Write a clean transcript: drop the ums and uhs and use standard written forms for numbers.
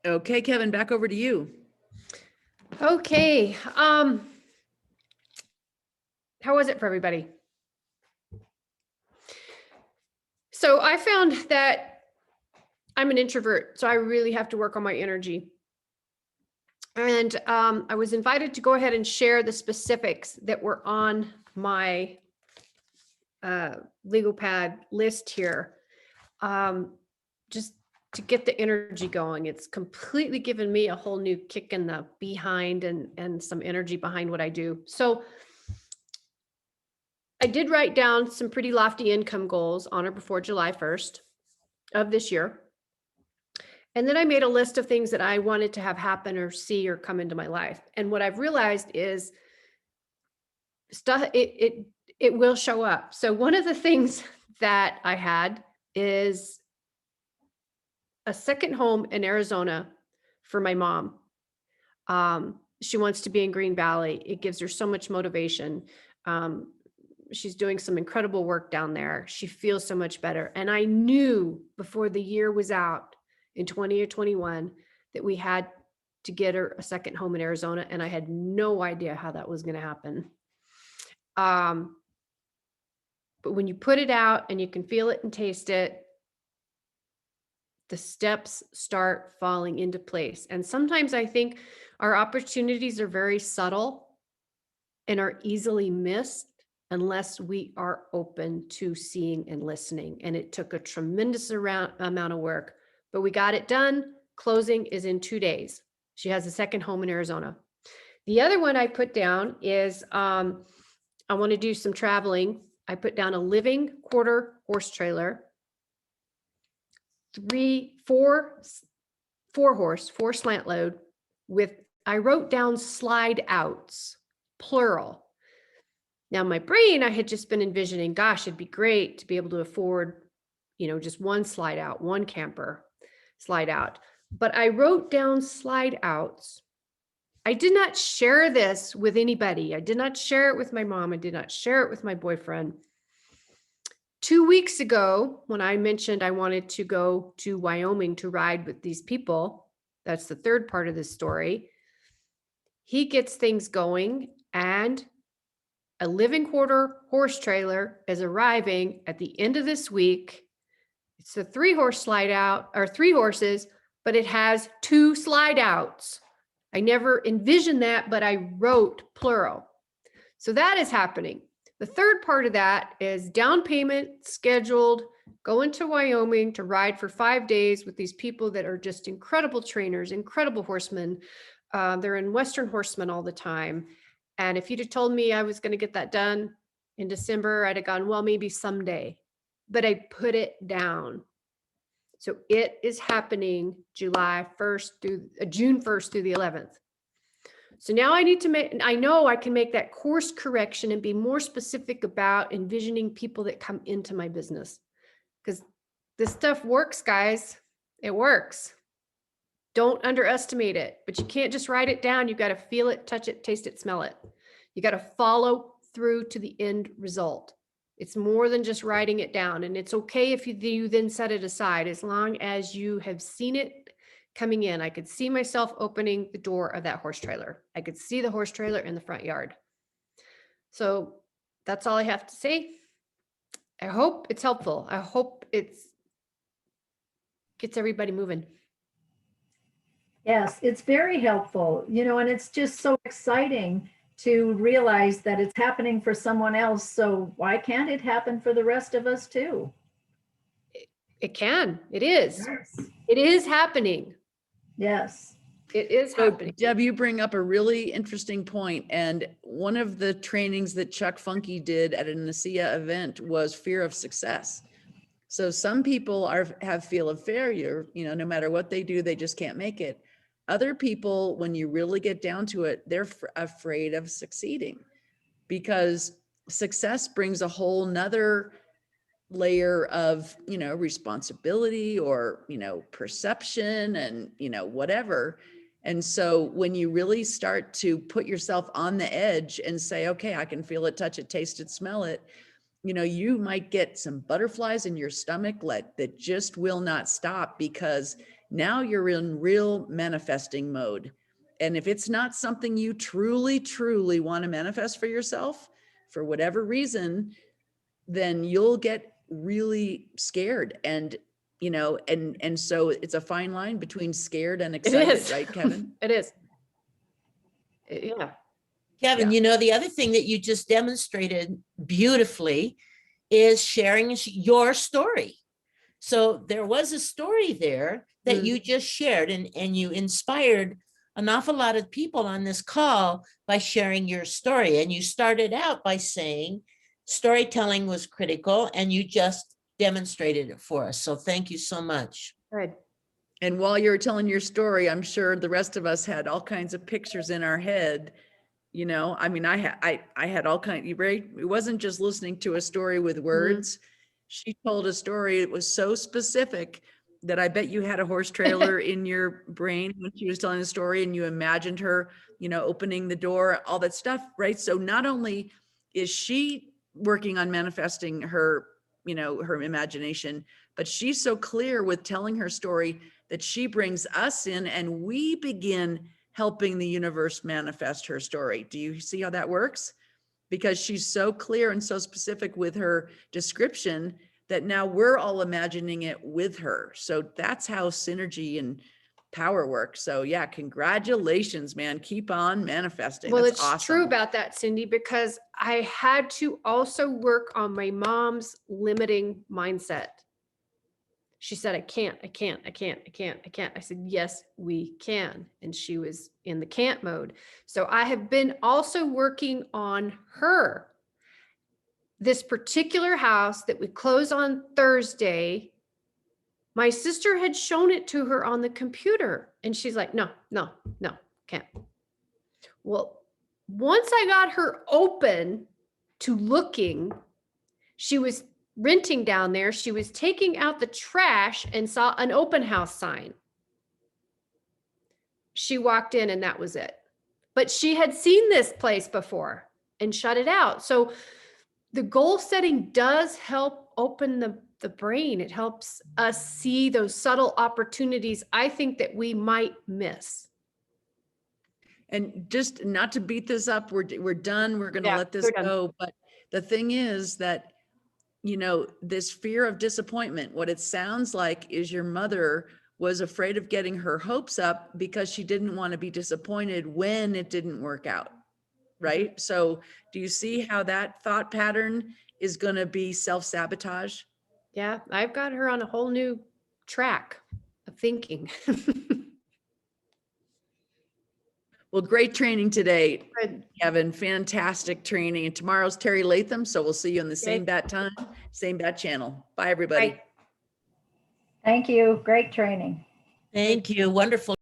Okay, Kevin, back over to you. Okay. How was it for everybody? So I found that I'm an introvert, so I really have to work on my energy. And I was invited to go ahead and share the specifics that were on my legal pad list here. Just to get the energy going. It's completely given me a whole new kick in the behind and some energy behind what I do. So I did write down some pretty lofty income goals on or before July 1st of this year. And then I made a list of things that I wanted to have happen or see or come into my life. And what I've realized is stuff, it will show up. So one of the things that I had is a second home in Arizona for my mom. She wants to be in Green Valley. It gives her so much motivation. She's doing some incredible work down there. She feels so much better. And I knew before the year was out in 20 or 21 that we had to get her a second home in Arizona. And I had no idea how that was going to happen. But when you put it out and you can feel it and taste it, the steps start falling into place. And sometimes I think our opportunities are very subtle and are easily missed unless we are open to seeing and listening. And it took a tremendous amount of work, but we got it done. Closing is in 2 days. She has a second home in Arizona. The other one I put down is I want to do some traveling. I put down a living quarter horse trailer, four slant load with, I wrote down slide outs, plural. Now my brain, I had just been envisioning, gosh, it'd be great to be able to afford, just one slide out, one camper slide out. But I wrote down slide outs. I did not share this with anybody. I did not share it with my mom. I did not share it with my boyfriend. 2 weeks ago, when I mentioned I wanted to go to Wyoming to ride with these people, that's the third part of this story. He gets things going and a living quarter horse trailer is arriving at the end of this week. It's a 3-horse slide out, or 3 horses, but it has 2 slide outs. I never envisioned that, but I wrote plural. So that is happening. The third part of that is down payment scheduled, going to Wyoming to ride for 5 days with these people that are just incredible trainers, incredible horsemen. They're in Western Horsemen all the time. And if you'd have told me I was going to get that done in December, I'd have gone, well, maybe someday. But I put it down. So it is happening June 1st through the 11th. So now I need to I know I can make that course correction and be more specific about envisioning people that come into my business. Because this stuff works, guys. It works. Don't underestimate it, but you can't just write it down. You've got to feel it, touch it, taste it, smell it. You got to follow through to the end result. It's more than just writing it down. And it's okay if you then set it aside, as long as you have seen it coming in. I could see myself opening the door of that horse trailer. I could see the horse trailer in the front yard. So that's all I have to say. I hope it's helpful. I hope gets everybody moving. Yes, it's very helpful, and it's just so exciting to realize that it's happening for someone else. So why can't it happen for the rest of us too? It can. It is. Yes. It is happening. Yes. It is happening. Deb, you bring up a really interesting point. And one of the trainings that Chuck Funky did at an ASEA event was fear of success. So some people have feel of failure, no matter what they do, they just can't make it. Other people, when you really get down to it, they're afraid of succeeding, because success brings a whole nother layer of, responsibility or, perception and, whatever. And so when you really start to put yourself on the edge and say, okay, I can feel it, touch it, taste it, smell it, you might get some butterflies in your stomach that just will not stop, because Now you're in real manifesting mode. And if it's not something you truly, truly want to manifest for yourself, for whatever reason, then you'll get really scared. And, you know, and so it's a fine line between scared and excited, is. right, Kevin? It is. Yeah. Kevin, Yeah. you know, the other thing that you just demonstrated beautifully is sharing your story. So there was a story there that you just shared, and you inspired an awful lot of people on this call by sharing your story. And you started out by saying storytelling was critical, and you just demonstrated it for us. So thank you so much. Good. And while you're telling your story, I'm sure the rest of us had all kinds of pictures in our head. You know, I mean, I had all kinds, it wasn't just listening to a story with words. She told a story. It was so specific that I bet you had a horse trailer in your brain when she was telling the story, and you imagined her, you know, opening the door, all that stuff, right? So not only is she working on manifesting her, you know, her imagination, but she's so clear with telling her story that she brings us in, and we begin helping the universe manifest her story. Do you see how that works? Because she's so clear and so specific with her description that now we're all imagining it with her. So that's how synergy and power works. So yeah, congratulations, man. Keep on manifesting. Well, That's it's awesome. true about that, Cindy, because I had to also work on my mom's limiting mindset. She said, I can't. I said, yes, we can. And she was in the can't mode. So I have been also working on her. This particular house that we close on Thursday, my sister had shown it to her on the computer, and she's like, no, can't. Well, once I got her open to looking, she was renting down there. She was taking out the trash and saw an open house sign. She walked in and that was it. But she had seen this place before and shut it out. So the goal setting does help open the brain. It helps us see those subtle opportunities I think that we might miss. And just not to beat this up, we're done. We're going to Yeah, let this we're done. go. But the thing is that, you know, this fear of disappointment, what it sounds like is your mother was afraid of getting her hopes up because she didn't want to be disappointed when it didn't work out. Right? So do you see how that thought pattern is going to be self-sabotage? Yeah, I've got her on a whole new track of thinking. Well, great training today, Good. Kevin. Fantastic training. And tomorrow's Terry Latham. So we'll see you on the same bat time, same bat channel. Bye, everybody. Bye. Thank you. Great training. Thank you. Wonderful.